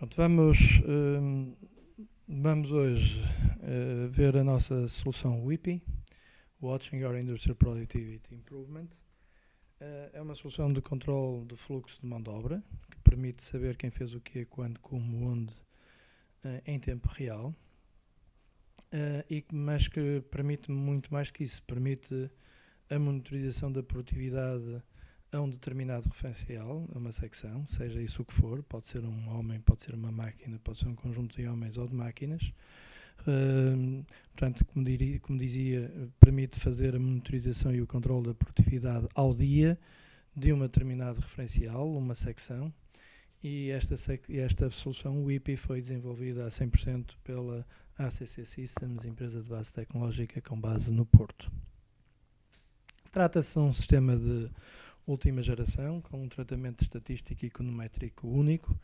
Pronto, vamos hoje ver a nossa solução WIPI, Watching Your Industrial Productivity Improvement. É uma solução de controle do fluxo de mão de obra, que permite saber quem fez o quê, quando, como, onde, em tempo real, mas que permite muito mais que isso, permite a monitorização da produtividade a um determinado referencial, a uma secção, seja isso o que for, pode ser um homem, pode ser uma máquina, pode ser um conjunto de homens ou de máquinas. Portanto, como dizia, permite fazer a monitorização e o controle da produtividade ao dia de uma determinado referencial, uma secção, e esta solução WIPI foi desenvolvida a 100% pela ACC Systems, empresa de base tecnológica com base no Porto. Trata-se de um sistema de última geração, com um tratamento estatístico e econométrico único,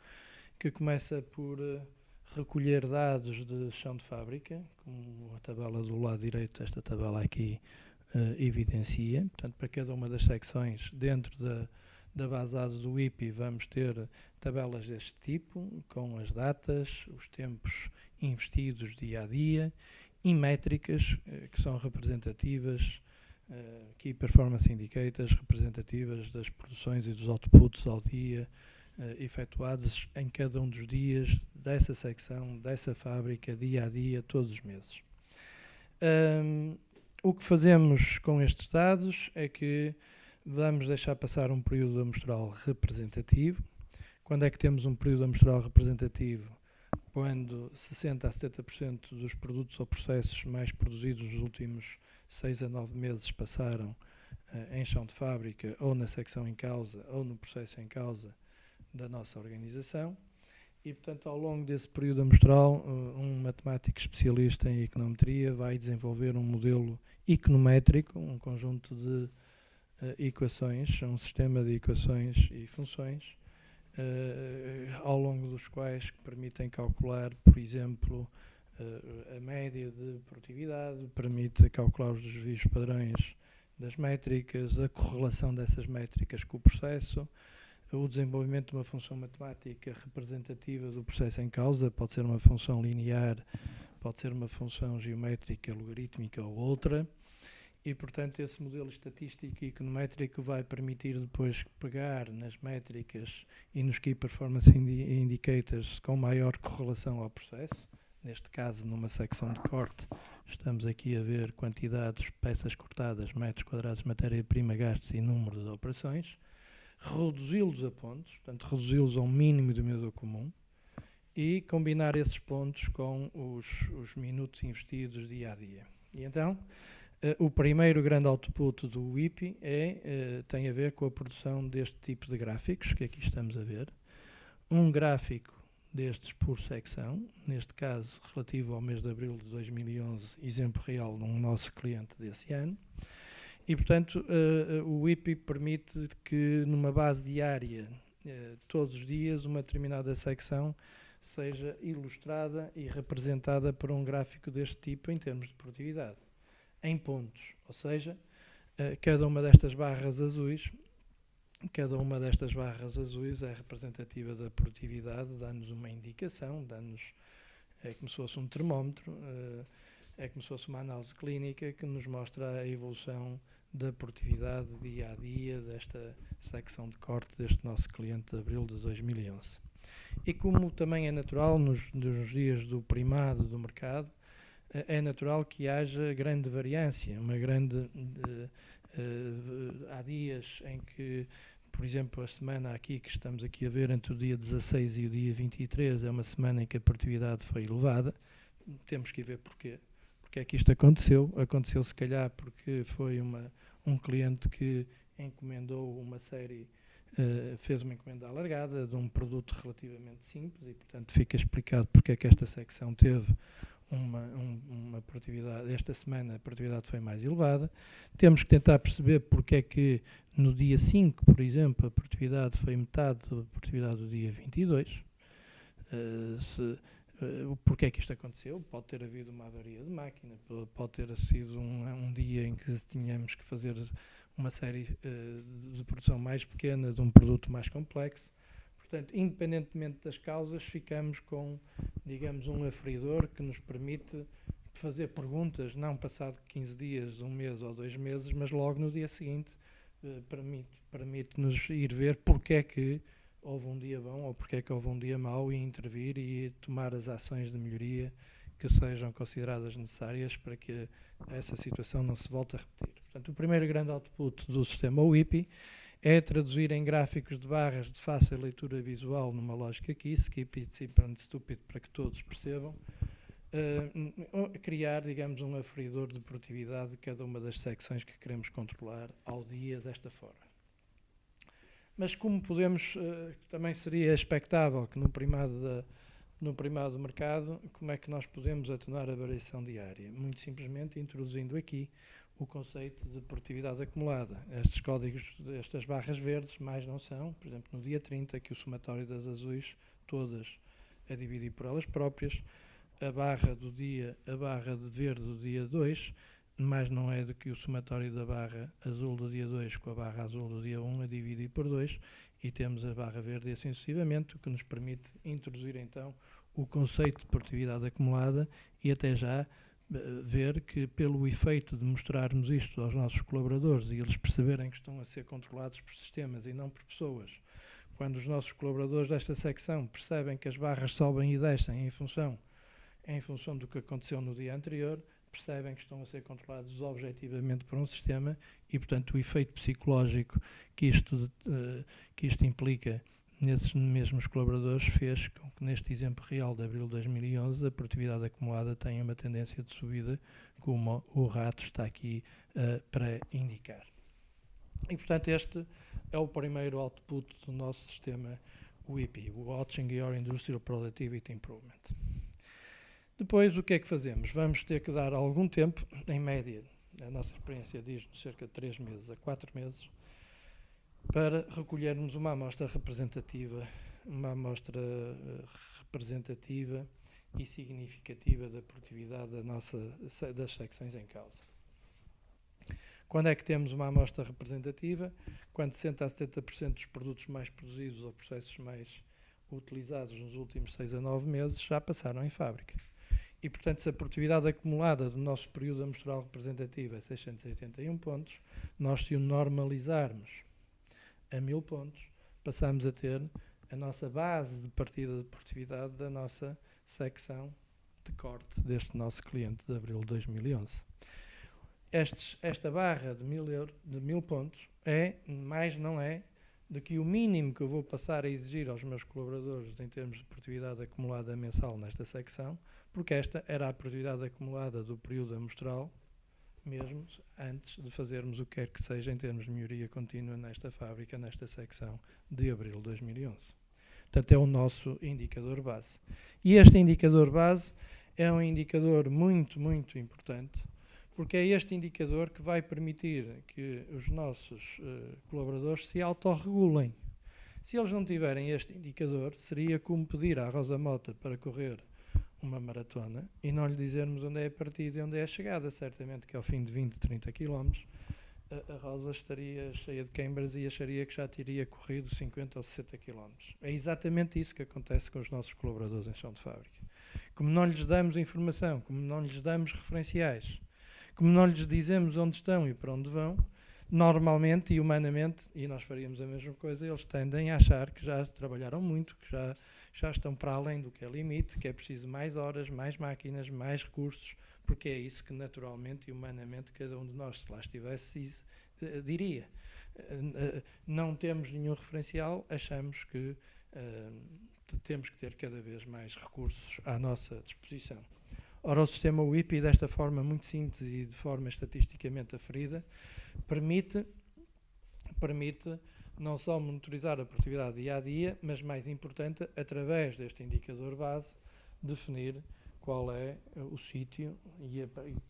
que começa por recolher dados de chão de fábrica, como a tabela do lado direito, esta tabela aqui evidencia. Portanto, para cada uma das secções dentro da base de dados do WIPI vamos ter tabelas deste tipo, com as datas, os tempos investidos dia a dia, e métricas que são representativas, Key Performance Indicators, representativas das produções e dos outputs ao dia, efetuados em cada um dos dias dessa secção, dessa fábrica, dia a dia, todos os meses. O que fazemos com estes dados é que vamos deixar passar um período amostral representativo. Quando é que temos um período amostral representativo? Quando 60% a 70% dos produtos ou processos mais produzidos nos últimos 6 a 9 meses passaram em chão de fábrica, ou na secção em causa, ou no processo em causa da nossa organização. E, portanto, ao longo desse período amostral, um matemático especialista em econometria vai desenvolver um modelo econométrico, um conjunto de equações, um sistema de equações e funções, ao longo dos quais permitem calcular, por exemplo, a média de produtividade, permite calcular os desvios padrões das métricas, a correlação dessas métricas com o processo, o desenvolvimento de uma função matemática representativa do processo em causa, pode ser uma função linear, pode ser uma função geométrica, logarítmica ou outra, e, portanto, esse modelo estatístico e econométrico vai permitir depois pegar nas métricas e nos Key Performance Indicators com maior correlação ao processo. Neste caso, numa secção de corte, estamos aqui a ver quantidades, peças cortadas, metros quadrados de matéria-prima, gastos e número de operações, reduzi-los a pontos, portanto, reduzi-los ao mínimo denominador comum, e combinar esses pontos com os minutos investidos dia a dia. E então, o primeiro grande output do WIPI tem a ver com a produção deste tipo de gráficos, que aqui estamos a ver. Um gráfico destes por secção, neste caso relativo ao mês de abril de 2011, exemplo real de um nosso cliente desse ano. E, portanto, o WIPI permite que numa base diária, todos os dias, uma determinada secção seja ilustrada e representada por um gráfico deste tipo em termos de produtividade, em pontos, ou seja, cada uma destas barras azuis é representativa da produtividade, dá-nos uma indicação, é como se fosse um termómetro, é como se fosse uma análise clínica que nos mostra a evolução da produtividade dia a dia desta secção de corte deste nosso cliente de abril de 2011. E como também é natural nos dias do primado do mercado, é natural que haja grande variância, há dias em que, por exemplo, a semana aqui que estamos aqui a ver entre o dia 16 e o dia 23 é uma semana em que a produtividade foi elevada. Temos que ver porquê. Porque é que isto aconteceu? Aconteceu se calhar porque foi um cliente que encomendou uma série, fez uma encomenda alargada de um produto relativamente simples e, portanto, fica explicado porque é que esta secção teve uma produtividade, esta semana a produtividade foi mais elevada. Temos que tentar perceber porque é que no dia 5, por exemplo, a produtividade foi metade da produtividade do dia 22. Porque é que isto aconteceu? Pode ter havido uma avaria de máquina, pode ter sido um dia em que tínhamos que fazer uma série de produção mais pequena de um produto mais complexo. portanto, independentemente das causas, ficamos com, digamos, um aferidor que nos permite fazer perguntas, não passado 15 dias, 1 mês ou 2 meses, mas logo no dia seguinte, permite-nos ir ver porque é que houve um dia bom ou porque é que houve um dia mau e intervir e tomar as ações de melhoria que sejam consideradas necessárias para que essa situação não se volte a repetir. Portanto, o primeiro grande output do sistema WIPI é traduzir em gráficos de barras de fácil leitura visual numa lógica KISS, Keep It Simple and Stupid, para que todos percebam, criar, digamos, um aferidor de produtividade de cada uma das secções que queremos controlar ao dia desta forma. Mas como podemos, também seria expectável que no primado do mercado, como é que nós podemos atenuar a variação diária? Muito simplesmente introduzindo aqui o conceito de produtividade acumulada. Estes códigos, estas barras verdes, mais não são, por exemplo, no dia 30, que o somatório das azuis, todas a dividir por elas próprias, a barra de verde do dia 2, mais não é do que o somatório da barra azul do dia 2 com a barra azul do dia 1 a dividir por 2, e temos a barra verde e assim sucessivamente, o que nos permite introduzir então o conceito de produtividade acumulada e até já ver que pelo efeito de mostrarmos isto aos nossos colaboradores e eles perceberem que estão a ser controlados por sistemas e não por pessoas, quando os nossos colaboradores desta secção percebem que as barras sobem e descem em função do que aconteceu no dia anterior, percebem que estão a ser controlados objetivamente por um sistema e, portanto, o efeito psicológico que isto implica nesses mesmos colaboradores fez com que, neste exemplo real de abril de 2011, a produtividade acumulada tenha uma tendência de subida, como o rato está aqui para indicar. E, portanto, este é o primeiro output do nosso sistema WIPI, o Watching Your Industrial Productivity Improvement. Depois, o que é que fazemos? Vamos ter que dar algum tempo, em média, a nossa experiência diz-nos cerca de 3 meses a 4 meses, para recolhermos uma amostra representativa e significativa da produtividade das secções em causa. Quando é que temos uma amostra representativa? Quando 60% a 70% dos produtos mais produzidos ou processos mais utilizados nos últimos 6 a 9 meses já passaram em fábrica. E, portanto, se a produtividade acumulada do nosso período amostral representativo é 681 pontos, nós, se o normalizarmos a 1000 pontos, passamos a ter a nossa base de partida de produtividade da nossa secção de corte deste nosso cliente de abril de 2011. Esta barra de 1000 pontos não é do que o mínimo que eu vou passar a exigir aos meus colaboradores em termos de produtividade acumulada mensal nesta secção, porque esta era a produtividade acumulada do período amostral, mesmo antes de fazermos o que quer que seja em termos de melhoria contínua nesta fábrica, nesta secção de abril de 2011. Portanto, é o nosso indicador base. E este indicador base é um indicador muito, muito importante, porque é este indicador que vai permitir que os nossos colaboradores se autorregulem. Se eles não tiverem este indicador, seria como pedir à Rosa Mota para correr uma maratona e não lhe dizermos onde é a partida e onde é a chegada. Certamente que ao fim de 20, 30 km a Rosa estaria cheia de queimbras e acharia que já teria corrido 50 ou 60 km. É exatamente isso que acontece com os nossos colaboradores em chão de fábrica. Como não lhes damos informação, como não lhes damos referenciais, como não lhes dizemos onde estão e para onde vão, normalmente e humanamente, e nós faríamos a mesma coisa, eles tendem a achar que já trabalharam muito, que já estão para além do que é limite, que é preciso mais horas, mais máquinas, mais recursos, porque é isso que naturalmente e humanamente cada um de nós, se lá estivesse, diria. Não temos nenhum referencial, achamos que temos que ter cada vez mais recursos à nossa disposição. Ora, o sistema WIPI, desta forma muito simples e de forma estatisticamente aferida, permite não só monitorizar a produtividade dia a dia, mas, mais importante, através deste indicador base, definir qual é o sítio e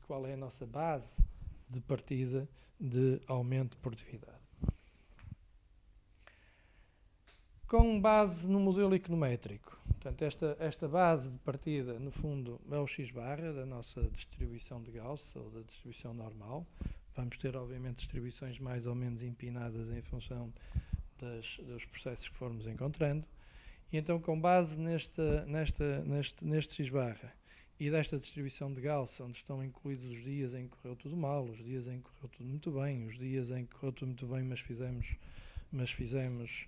qual é a nossa base de partida de aumento de produtividade. Com base no modelo econométrico, portanto, esta base de partida, no fundo, é o x-barra da nossa distribuição de Gauss, ou da distribuição normal. Vamos ter, obviamente, distribuições mais ou menos empinadas em função dos processos que formos encontrando. E então, com base neste X-barra e desta distribuição de Gauss, onde estão incluídos os dias em que correu tudo mal, os dias em que correu tudo muito bem, os dias em que correu tudo muito bem, mas fizemos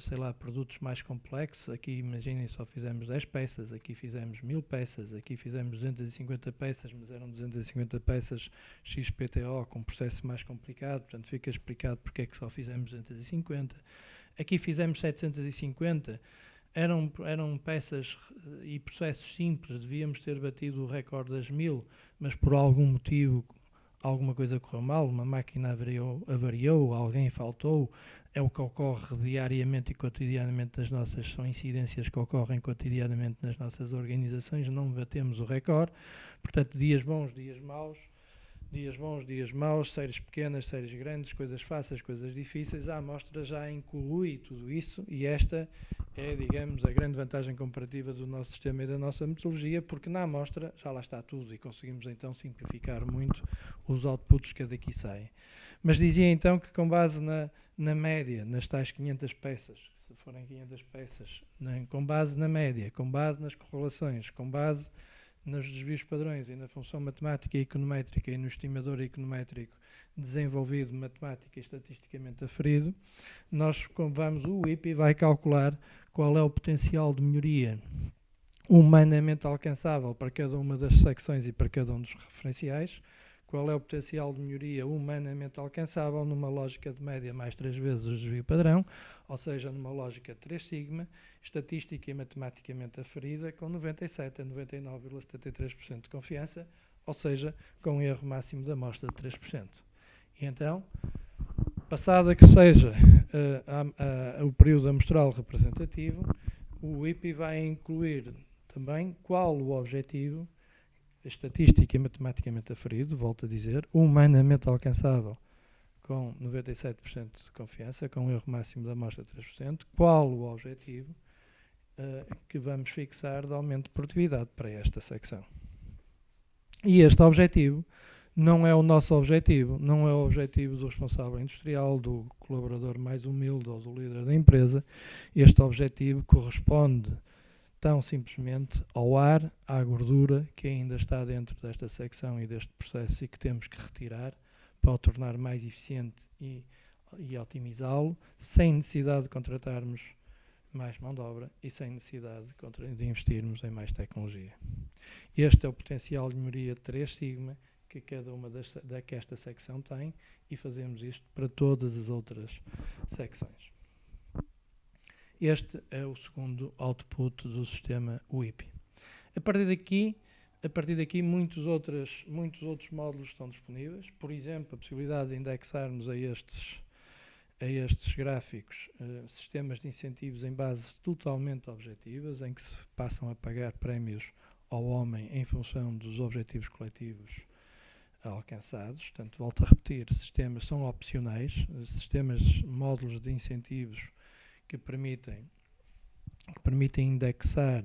sei lá, produtos mais complexos. Aqui, imaginem, só fizemos 10 peças, aqui fizemos 1000 peças, aqui fizemos 250 peças, mas eram 250 peças XPTO com processo mais complicado, portanto fica explicado porque é que só fizemos 250. Aqui fizemos 750, eram peças e processos simples, devíamos ter batido o recorde das 1000, mas por algum motivo alguma coisa correu mal, uma máquina avariou, alguém faltou. É o que ocorre diariamente e cotidianamente são incidências que ocorrem cotidianamente nas nossas organizações, não batemos o recorde. Portanto, dias bons, dias maus, séries pequenas, séries grandes, coisas fáceis, coisas difíceis. A amostra já inclui tudo isso, e esta é, digamos, a grande vantagem comparativa do nosso sistema e da nossa metodologia, porque na amostra já lá está tudo e conseguimos então simplificar muito os outputs que daqui saem. Mas dizia então que, com base na média, nas tais 500 peças, se forem 500 peças, com base na média, com base nas correlações, com base nos desvios padrões e na função matemática e econométrica e no estimador econométrico desenvolvido matemática e estatisticamente aferido, o WIPI vai calcular qual é o potencial de melhoria humanamente alcançável para cada uma das secções e para cada um dos referenciais, qual é o potencial de melhoria humanamente alcançável numa lógica de média mais 3 vezes o desvio padrão, ou seja, numa lógica 3 sigma, estatística e matematicamente aferida, com 97 a 99,73% de confiança, ou seja, com um erro máximo da amostra de 3%. E então, passado a que seja o período amostral representativo, o WIPI vai incluir também qual o objetivo estatístico e matematicamente aferido, volto a dizer, humanamente alcançável, com 97% de confiança, com um erro máximo da amostra de 3%, qual o objetivo que vamos fixar de aumento de produtividade para esta secção. E este objetivo não é o nosso objetivo, não é o objetivo do responsável industrial, do colaborador mais humilde ou do líder da empresa. Este objetivo corresponde tão simplesmente ao ar, à gordura que ainda está dentro desta secção e deste processo e que temos que retirar para o tornar mais eficiente e otimizá-lo, sem necessidade de contratarmos mais mão de obra e sem necessidade de investirmos em mais tecnologia. Este é o potencial de melhoria de 3 sigma que cada uma que esta secção tem, e fazemos isto para todas as outras secções. Este é o segundo output do sistema WIPI. A partir daqui muitos outros módulos estão disponíveis. Por exemplo, a possibilidade de indexarmos a estes gráficos sistemas de incentivos em bases totalmente objetivas, em que se passam a pagar prémios ao homem em função dos objetivos coletivos alcançados. Portanto, volto a repetir, sistemas são opcionais, módulos de incentivos que permitem indexar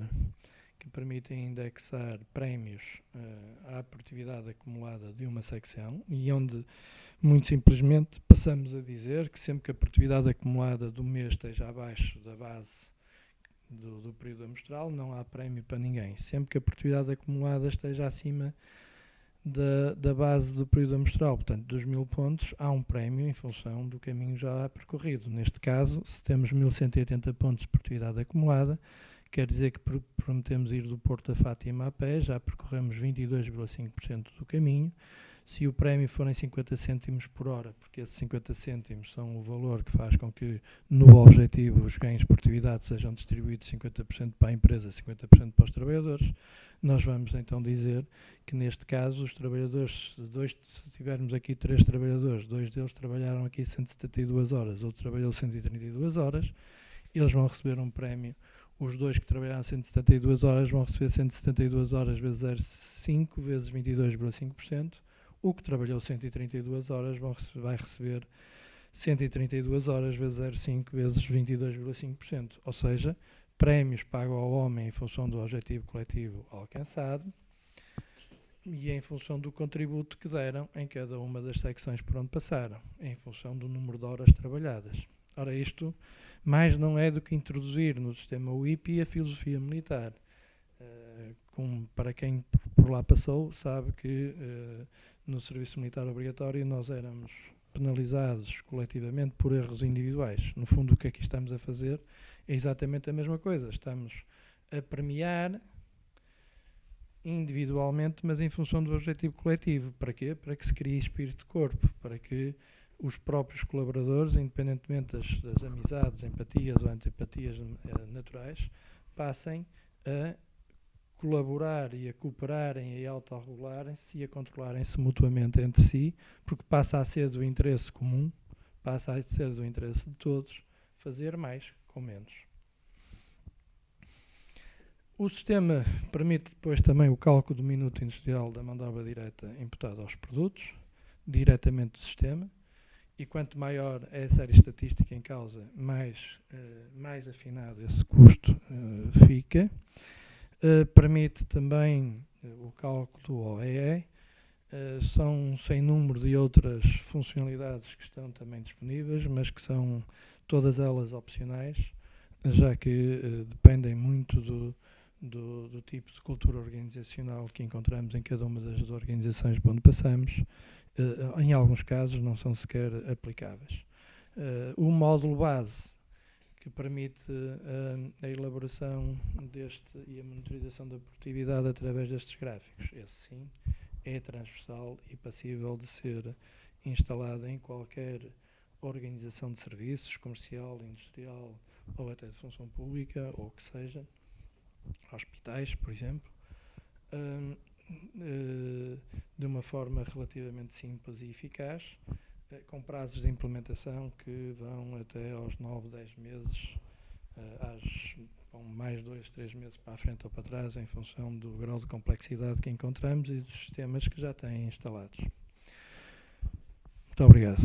prémios à produtividade acumulada de uma secção, e onde muito simplesmente passamos a dizer que sempre que a produtividade acumulada do mês esteja abaixo da base do período amostral, não há prémio para ninguém. Sempre que a produtividade acumulada esteja acima da base do período amostral, portanto, dos 1000 pontos, há um prémio em função do caminho já percorrido. Neste caso, se temos 1180 pontos de produtividade acumulada, quer dizer que prometemos ir do Porto a Fátima a pé, já percorremos 22,5% do caminho. Se o prémio forem 50 cêntimos por hora, porque esses 50 cêntimos são o valor que faz com que no objetivo os ganhos de produtividade sejam distribuídos 50% para a empresa, 50% para os trabalhadores, nós vamos então dizer que neste caso os trabalhadores, se tivermos aqui 3 trabalhadores, 2 deles trabalharam aqui 172 horas, outro trabalhou 132 horas, eles vão receber um prémio. Os 2 que trabalharam 172 horas vão receber 172 horas vezes 0,5 vezes 22,5%. O que trabalhou 132 horas vai receber 132 horas vezes 0,5 vezes 22,5%. Ou seja, prémios pagos ao homem em função do objetivo coletivo alcançado e em função do contributo que deram em cada uma das secções por onde passaram, em função do número de horas trabalhadas. Ora, isto mais não é do que introduzir no sistema WIPI a filosofia militar. Para quem por lá passou, sabe que no serviço militar obrigatório nós éramos penalizados coletivamente por erros individuais. No fundo, o que aqui estamos a fazer é exatamente a mesma coisa. Estamos a premiar individualmente, mas em função do objetivo coletivo. Para quê? Para que se crie espírito de corpo, para que os próprios colaboradores, independentemente das amizades, empatias ou antipatias naturais, passem a colaborar e a cooperarem e a autorregularem-se e a controlarem-se mutuamente entre si, porque passa a ser do interesse comum, passa a ser do interesse de todos, fazer mais com menos. O sistema permite depois também o cálculo do minuto industrial da mão de obra direta imputada aos produtos, diretamente do sistema, e quanto maior é a série estatística em causa, mais afinado esse custo fica. Permite também o cálculo do OEE, são um sem número de outras funcionalidades que estão também disponíveis, mas que são todas elas opcionais, já que dependem muito do tipo de cultura organizacional que encontramos em cada uma das organizações por onde passamos. Em alguns casos não são sequer aplicáveis. O módulo base, que permite a elaboração e a monitorização da produtividade através destes gráficos. Esse sim é transversal e passível de ser instalado em qualquer organização de serviços, comercial, industrial ou até de função pública, ou que seja, hospitais, por exemplo, de uma forma relativamente simples e eficaz, com prazos de implementação que vão até aos 9, 10 meses, mais 2, 3 meses para a frente ou para trás, em função do grau de complexidade que encontramos e dos sistemas que já têm instalados. Muito obrigado.